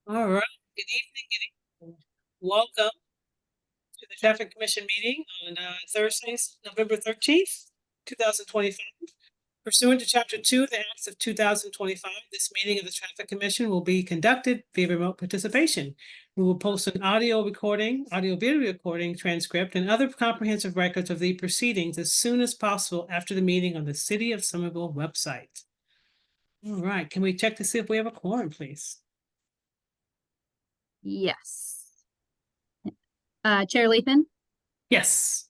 All right. Good evening. Good evening. Welcome to the Traffic Commission meeting on Thursday, November 13th, 2025. Pursuant to Chapter 2 of the Acts of 2025, this meeting of the Traffic Commission will be conducted via remote participation. We will post an audio recording, audio-video recording, transcript, and other comprehensive records of the proceedings as soon as possible after the meeting on the City of Somerville website. All right. Can we check to see if we have a quorum, please? Yes. Chair Lathan, Yes.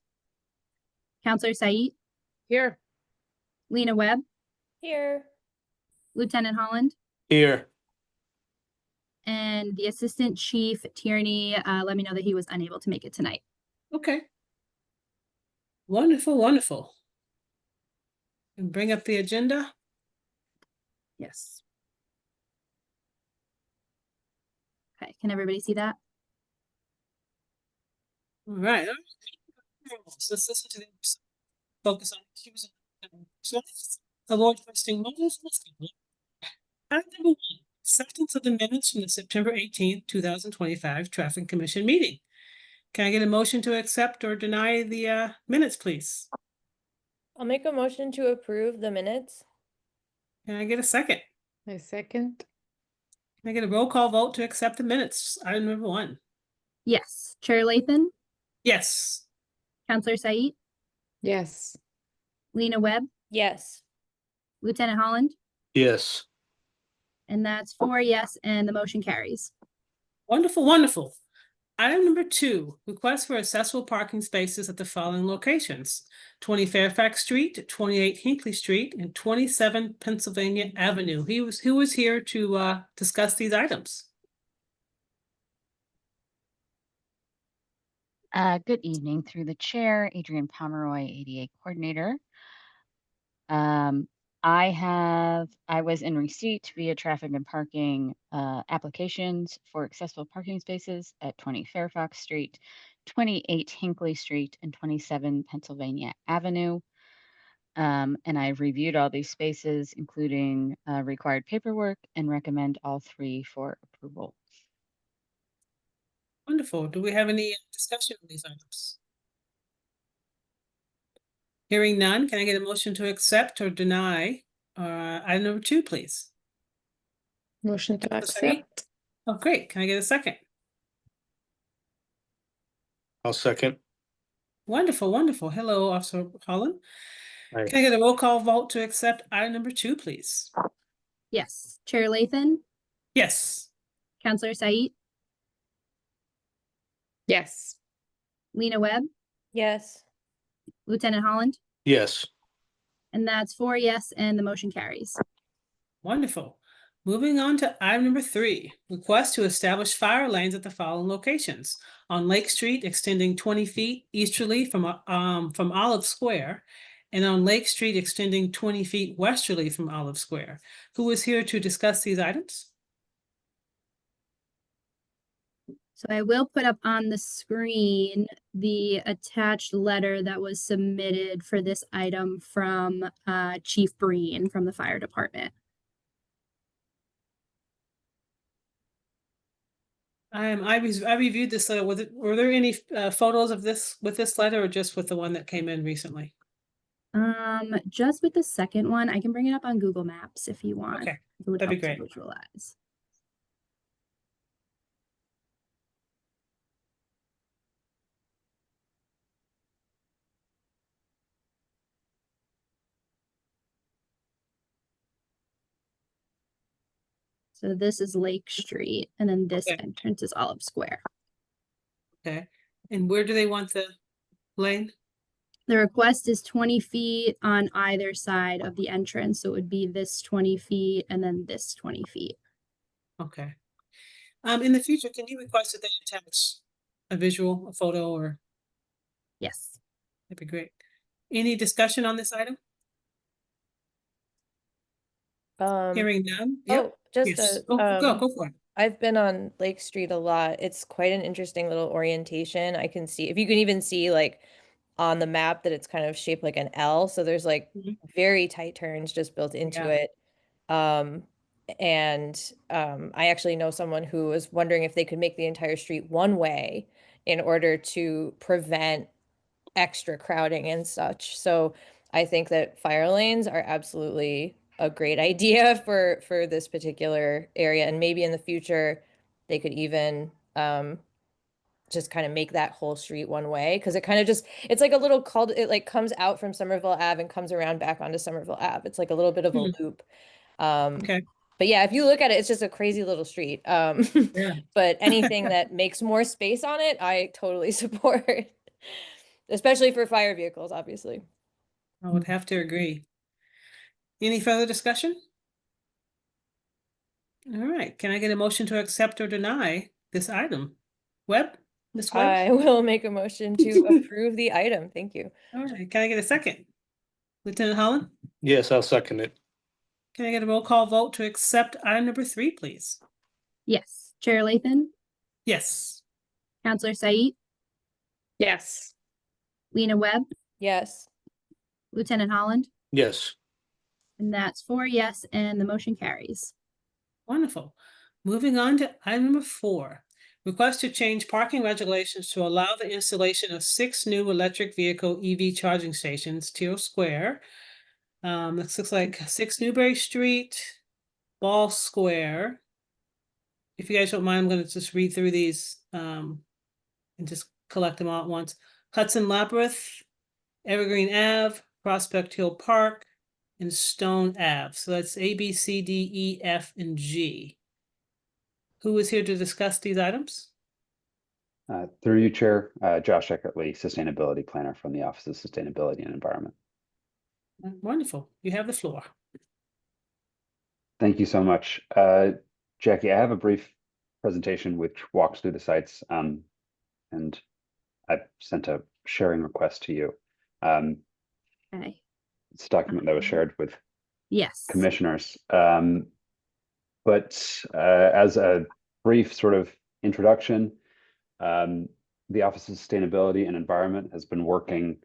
Counselor Said, Here. Lena Webb, Here. Lieutenant Holland, Here. and the Assistant Chief Tierney let me know that he was unable to make it tonight. Okay. Wonderful, wonderful. And bring up the agenda. Yes. Okay, can everybody see that? All right. So let's listen to the focus on issues and avoid wasting moments. Item number 1, acceptance of the minutes from the September 18th, 2025 Traffic Commission meeting. Can I get a motion to accept or deny the minutes, please? I'll make a motion to approve the minutes. Can I get a second? I second. Can I get a roll call vote to accept the minutes? Item number 1. Yes. Chair Lathan, Yes. Counselor Said, Yes. Lena Webb, Yes. Lieutenant Holland, Yes. and that's 4 yes, and the motion carries. Wonderful, wonderful. Item number 2, request for accessible parking spaces at the following locations: 20 Fairfax Street, 28 Hinckley Street, and 27 Pennsylvania Avenue. Who was here to discuss these items? Good evening, through the chair, Adrienne Pomeroy, ADA coordinator. I was in receipt via traffic and parking applications for accessible parking spaces at 20 Fairfax Street, 28 Hinckley Street, and 27 Pennsylvania Avenue. And I've reviewed all these spaces, including required paperwork, and recommend all 3 for approval. Wonderful. Do we have any discussion on these items? Hearing none, can I get a motion to accept or deny item number 2, please? Motion to Counselor Said? accept. Oh, great. Can I get a second? I'll second. Wonderful, wonderful. Hello, Officer Holland. Aye. Can I get a roll call vote to accept item number 2, please? Yes. Chair Lathan, Yes. Counselor Said, Yes. Lena Webb, Yes. Lieutenant Holland, Yes. and that's 4 yes, and the motion carries. Wonderful. Moving on to item number 3, request to establish fire lanes at the following locations: on Lake Street, extending 20 feet easterly from Olive Square, and on Lake Street, extending 20 feet westerly from Olive Square. Who is here to discuss these items? So I will put up on the screen the attached letter that was submitted for this item from Chief Breen from the fire department. I reviewed this letter. Were there any photos of this with this letter, or just with the one that came in recently? Just with the second one, I can bring it up on Google Maps if you want. Okay, If it would that'd be help to great. visualize. So this is Lake Street, and then this Okay. entrance is Olive Square. Okay. And where do they want the lane? The request is 20 feet on either side of the entrance. So it would be this 20 feet and then this 20 feet. Okay. In the future, can you request that they attach a visual, a photo, or Yes. that'd be great. Any discussion on this item? Hearing none? Yep. Oh, just Yes. a, Go for it. I've been on Lake Street a lot. It's quite an interesting little orientation. I can see, if you can even see like on the map, that it's kind of shaped like an L. So there's like Mhm. very tight turns just built into Yeah. it. And I actually know someone who was wondering if they could make the entire street one way in order to prevent extra crowding and such. So I think that fire lanes are absolutely a great idea for this particular area. And maybe in the future, they could even just kind of make that whole street one way, because it kind of just, it's like a little called, it like comes out from Somerville Ave and comes around back onto Somerville Ave. It's like a little bit of a loop. Okay, But yeah, if you look at it, it's just a crazy little street. yeah, But anything that makes more space on it, I totally support, especially for fire vehicles, obviously. I would have to agree. Any further discussion? All right, can I get a motion to accept or deny this item? Webb, Ms. Webb? I will make a motion to approve the item. Thank you. All right, can I get a second? Lieutenant Holland, Yes, I'll second it. can I get a roll call vote to accept item number 3, please? Yes. Chair Lathan, Yes. Counselor Said, Yes. Lena Webb, Yes. Lieutenant Holland, Yes. and that's 4 yes, and the motion carries. Wonderful. Moving on to item number 4. Request to change parking regulations to allow the installation of 6 new electric vehicle EV charging stations, Teal Square. This looks like 6 Newbury Street, Ball Square. If you guys don't mind, I'm gonna just read through these, and just collect them all at once. Hudson Labyrinth, Evergreen Ave, Prospect Hill Park, and Stone Ave. So that's A, B, C, D, E, F, and G. Who is here to discuss these items? Through you, Chair, Josh Eckertley, Sustainability Planner from the Office of Sustainability and Environment. Wonderful. You have the floor. Thank you so much. Jackie, I have a brief presentation which walks through the sites, and I've sent a sharing request to you. Okay. It's a document that was shared with Yes. commissioners. But as a brief sort of introduction, the Office of Sustainability and Environment has been working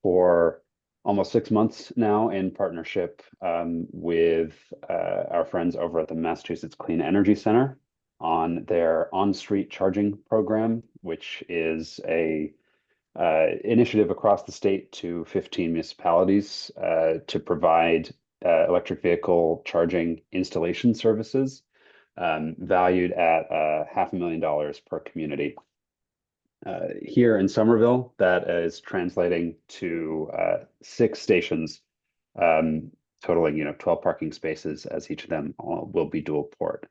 for almost 6 months now in partnership with our friends over at the Massachusetts Clean Energy Center on their on-street charging program, which is a initiative across the state to 15 municipalities to provide electric vehicle charging installation services valued at $500,000 per community. Here in Somerville, that is translating to 6 stations, totaling 12 parking spaces, as each of them will be dual port.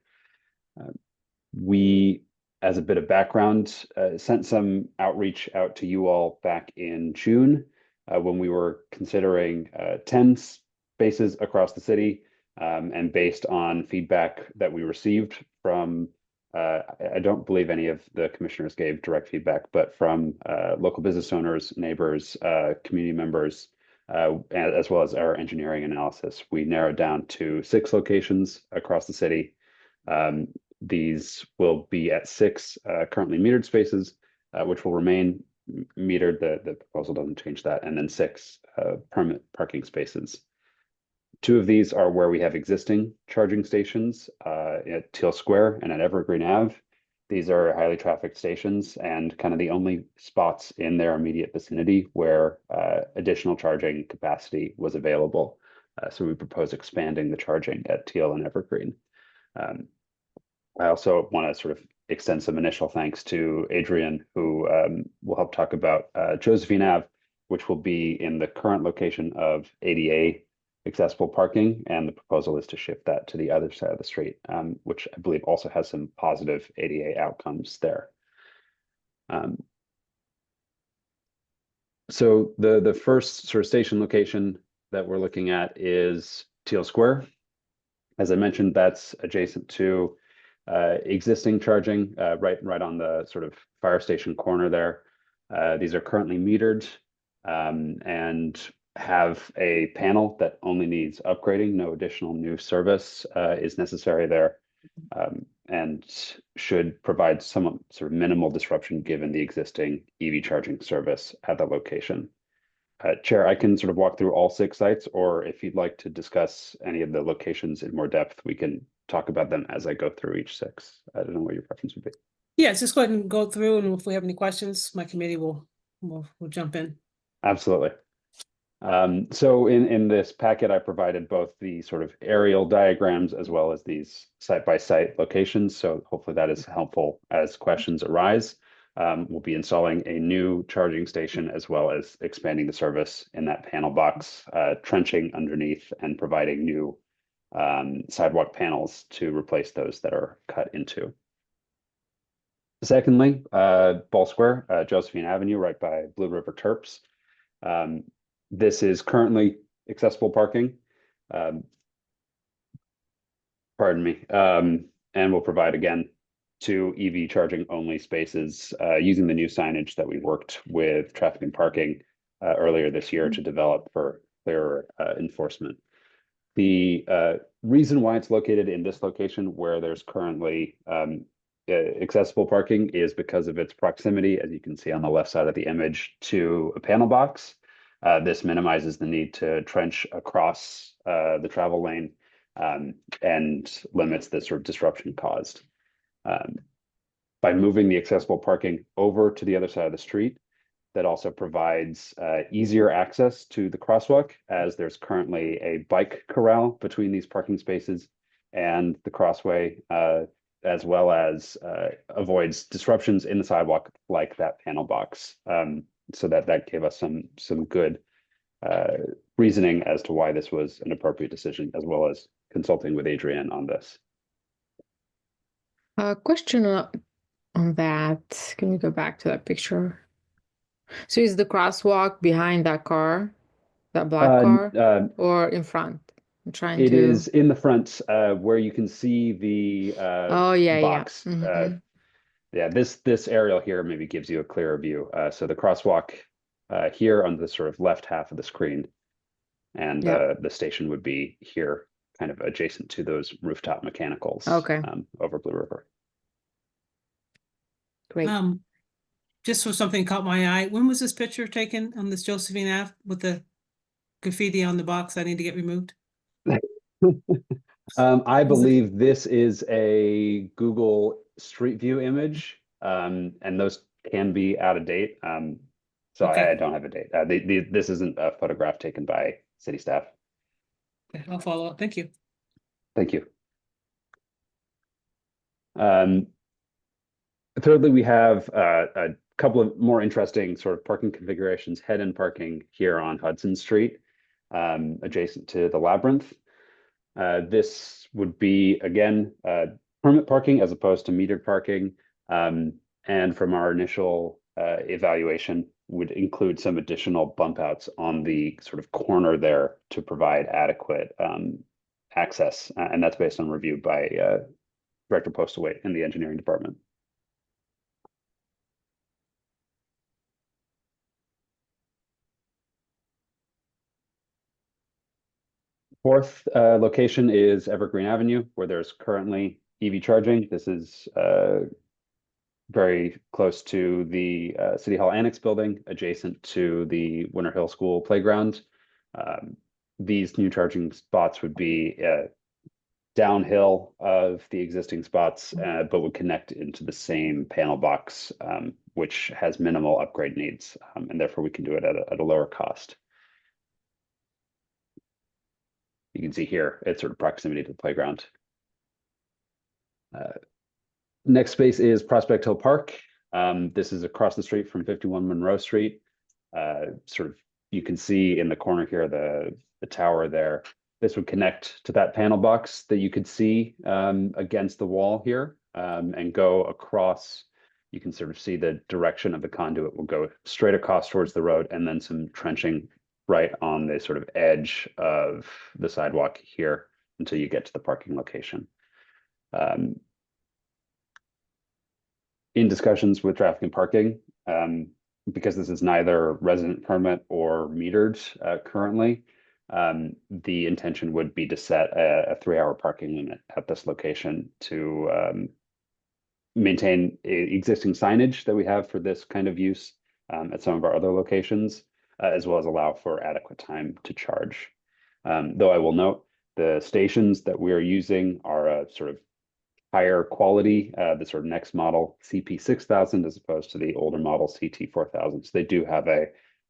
We, as a bit of background, sent some outreach out to you all back in June when we were considering 10 spaces across the city, and based on feedback that we received from I don't believe any of the commissioners gave direct feedback, but from local business owners, neighbors, community members, as well as our engineering analysis, we narrowed down to 6 locations across the city. These will be at 6 currently metered spaces, which will remain metered. The proposal doesn't change that, and then 6 permanent parking spaces. 2 of these are where we have existing charging stations at Teal Square and at Evergreen Ave. These are highly trafficked stations and kind of the only spots in their immediate vicinity where additional charging capacity was available. So we propose expanding the charging at Teal and Evergreen. I also want to sort of extend some initial thanks to Adrian, who will help talk about Josephine Ave, which will be in the current location of ADA accessible parking, and the proposal is to shift that to the other side of the street, which I believe also has some positive ADA outcomes there. So the first sort of station location that we're looking at is Teal Square. As I mentioned, that's adjacent to existing charging, right on the sort of fire station corner there. These are currently metered and have a panel that only needs upgrading. No additional new service is necessary there, and should provide some sort of minimal disruption given the existing EV charging service at that location. Chair, I can sort of walk through all 6 sites, or if you'd like to discuss any of the locations in more depth, we can talk about them as I go through each 6. I don't know what your preference would be. Yeah, just go ahead and go through, and if we have any questions, my committee will jump in. Absolutely. So in this packet, I provided both the sort of aerial diagrams as well as these site-by-site locations. So hopefully that is helpful as questions arise. We'll be installing a new charging station as well as expanding the service in that panel box, trenching underneath and providing new sidewalk panels to replace those that are cut into. Secondly, Ball Square, Josephine Avenue, right by Blue River Terps. This is currently accessible parking. Pardon me. And we'll provide again 2 EV charging only spaces using the new signage that we worked with traffic and parking earlier this year to develop for clearer enforcement. The reason why it's located in this location where there's currently accessible parking is because of its proximity, as you can see on the left side of the image, to a panel box. This minimizes the need to trench across the travel lane and limits the sort of disruption caused. By moving the accessible parking over to the other side of the street, that also provides easier access to the crosswalk, as there's currently a bike corral between these parking spaces and the crossway, as well as avoids disruptions in the sidewalk like that panel box. So that gave us some good reasoning as to why this was an appropriate decision, as well as consulting with Adrienne on this. Question on that. Can we go back to that picture? So is the crosswalk behind that car, that black car, or in front? I'm trying It to. is in the front where you can see the Oh yeah, box. yeah. Yeah, this aerial here maybe gives you a clearer view. So the crosswalk here on the sort of left half of the screen, and the station would be here, kind of adjacent to those rooftop mechanicals. Okay. Over Blue River. Great. Just for something caught my eye, when was this picture taken on this Josephine Ave with the graffiti on the box that need to get removed? I believe this is a Google Street View image, and those can be out of date. So Okay. I don't have a date. This isn't a photograph taken by city staff. Okay, I'll follow up. Thank you. Thank you. Thirdly, we have a couple of more interesting sort of parking configurations, head-in parking here on Hudson Street, adjacent to the Labyrinth. This would be, again, permit parking as opposed to metered parking. And from our initial evaluation, would include some additional bump outs on the sort of corner there to provide adequate access. And that's based on review by Director Postlewaite in the engineering department. Fourth location is Evergreen Avenue, where there's currently EV charging. This is very close to the City Hall Annex building, adjacent to the Winter Hill School playground. These new charging spots would be downhill of the existing spots, but would connect into the same panel box, which has minimal upgrade needs, and therefore we can do it at a lower cost. You can see here, it's sort of proximity to the playground. Next space is Prospect Hill Park. This is across the street from 51 Monroe Street. Sort of, you can see in the corner here, the tower there. This would connect to that panel box that you could see against the wall here, and go across. You can sort of see the direction of the conduit will go straight across towards the road, and then some trenching right on the sort of edge of the sidewalk here until you get to the parking location. In discussions with traffic and parking, because this is neither resident permit or metered currently, the intention would be to set a 3-hour parking limit at this location to maintain existing signage that we have for this kind of use at some of our other locations, as well as allow for adequate time to charge. Though I will note, the stations that we are using are a sort of higher quality, the sort of next model CP6000 as opposed to the older model CT4000. So they do have a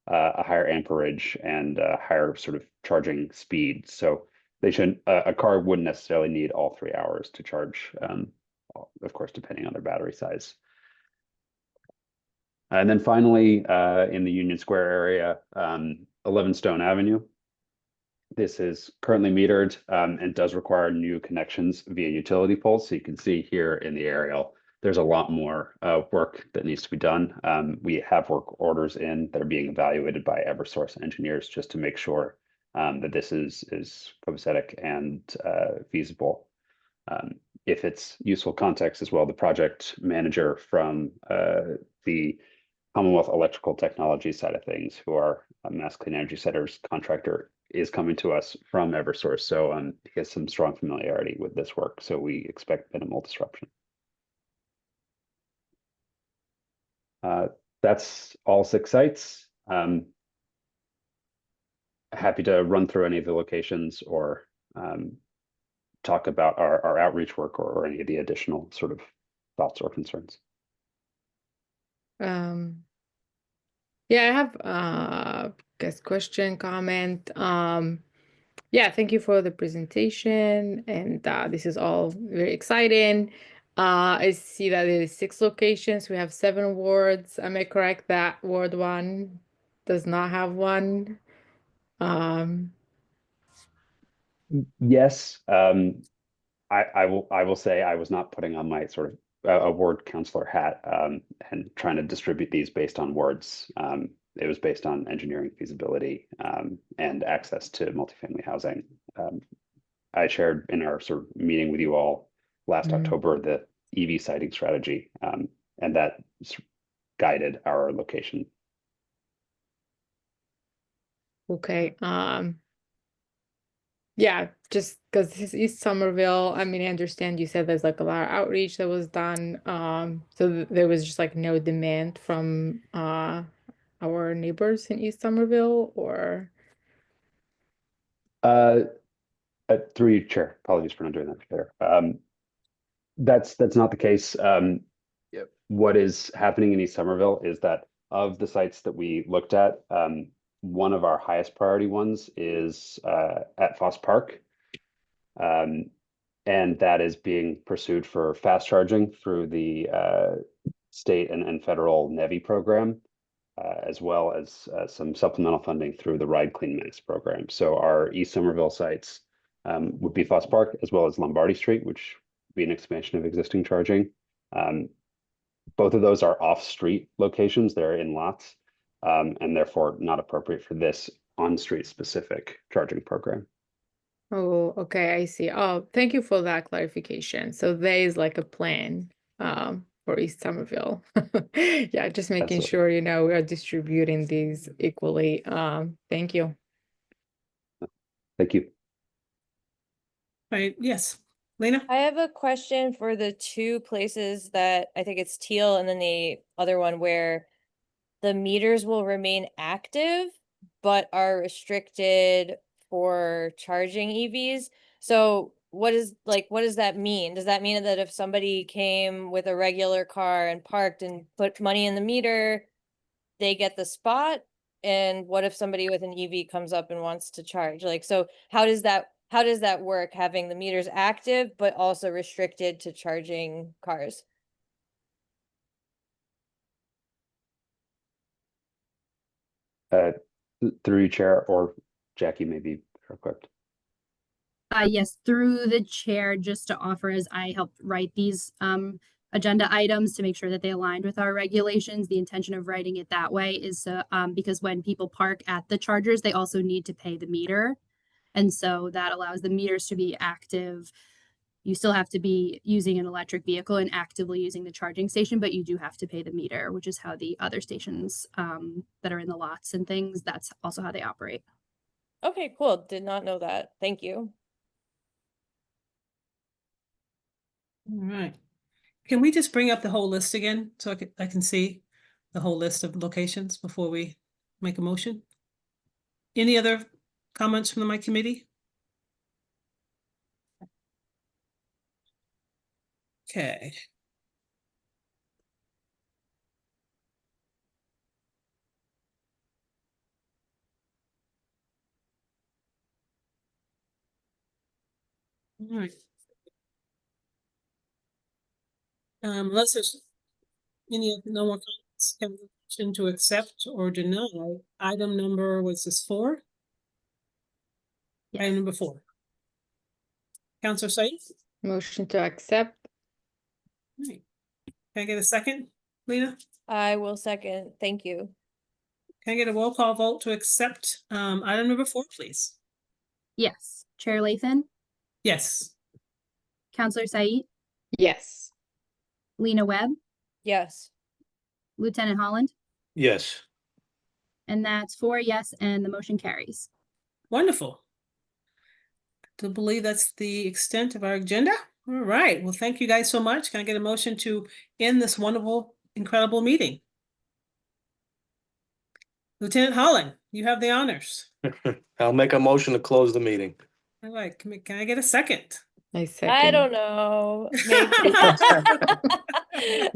higher amperage and a higher sort of charging speed. So they should a car wouldn't necessarily need all 3 hours to charge, of course, depending on their battery size. And then finally, in the Union Square area, 11 Stone Avenue. This is currently metered and does require new connections via utility poles. So you can see here in the aerial, there's a lot more work that needs to be done. We have work orders in that are being evaluated by Eversource engineers just to make sure that this is copacetic and feasible. If it's useful context as well, the project manager from the Commonwealth Electrical Technology side of things, who are Mass Clean Energy Center's contractor, is coming to us from Eversource. So he has some strong familiarity with this work. So we expect minimal disruption. That's all 6 sites. Happy to run through any of the locations or talk about our outreach work or any of the additional sort of thoughts or concerns. Yeah, I have guess question, comment. Yeah, thank you for the presentation, and this is all very exciting. I see that there is 6 locations. We have 7 wards. Am I correct that Ward 1 does not have one? Yes, I will say I was not putting on my sort of a ward counselor hat and trying to distribute these based on wards. It was based on engineering feasibility and access to multifamily housing. I shared in our sort of meeting with you all last October the EV siting strategy, and that guided our location. Okay. Yeah, just because this is East Somerville. I mean, I understand you said there's like a lot of outreach that was done. So there was just like no demand from our neighbors in East Somerville, or Through you, Chair. Apologies for not doing that, Chair. That's not the case. What is happening in East Somerville is that of the sites that we looked at, one of our highest priority ones is at Foss Park. And that is being pursued for fast charging through the state and federal NEVI program, as well as some supplemental funding through the Ride Clean Mass program. So our East Somerville sites would be Foss Park, as well as Lombardy Street, which would be an expansion of existing charging. Both of those are off-street locations. They're in lots, and therefore not appropriate for this on-street specific charging program. oh, okay, I see. Oh, thank you for that clarification. So there is like a plan for East Somerville. Yeah, just making Absolutely. sure, you know, we are distributing these equally. Thank you. Thank you. Right, yes. Lena? I have a question for the 2 places that I think it's Teal and then the other one where the meters will remain active but are restricted for charging EVs. So what does that mean? Does that mean that if somebody came with a regular car and parked and put money in the meter, they get the spot? And what if somebody with an EV comes up and wants to charge? Like, so how does that work, having the meters active but also restricted to charging cars? Through you, Chair, or Jackie, maybe equipped. Yes, through the chair, just to offer, as I helped write these agenda items to make sure that they aligned with our regulations. The intention of writing it that way is because when people park at the chargers, they also need to pay the meter. And so that allows the meters to be active. You still have to be using an electric vehicle and actively using the charging station, but you do have to pay the meter, which is how the other stations that are in the lots and things, that's also how they operate. Okay, cool. Did not know that. Thank you. All right. Can we just bring up the whole list again so I can see the whole list of locations before we make a motion? Any other comments from my committee? Okay. All right. Unless there's no more comments, can we motion to accept or deny item number, what's this, 4? Yes. Item number 4. Counselor Said? Motion to accept. Right. Can I get a second, Lena? I will second. Thank you. Can I get a roll call vote to accept item number 4, please? Yes. Chair Lathan, Yes. Counselor Said, Yes. Lena Webb, Yes. Lieutenant Holland, Yes. and that's 4 yes, and the motion carries. Wonderful. To believe that's the extent of our agenda. All right. Well, thank you guys so much. Can I get a motion to end this wonderful, incredible meeting? Lieutenant Holland, you have the honors. I'll make a motion to close the meeting. All right. Can I get a second? I second. I don't know. Maybe.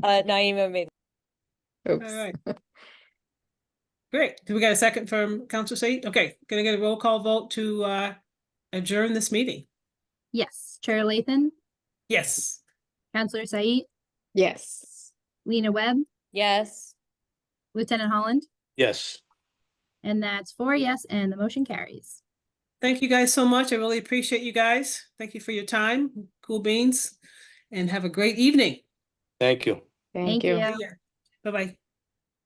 Naima made. Oops. All right. Great. Do we got a second from Councilor Said? Okay. Can I get a roll call vote to adjourn this meeting? Yes. Chair Lathan, Yes. Counselor Said, Yes. Lena Webb, Yes. Lieutenant Holland, Yes. and that's 4 yes, and the motion carries. Thank you guys so much. I really appreciate you guys. Thank you for your time. Cool beans. And have a great evening. Thank you. Thank you. you. Bye-bye.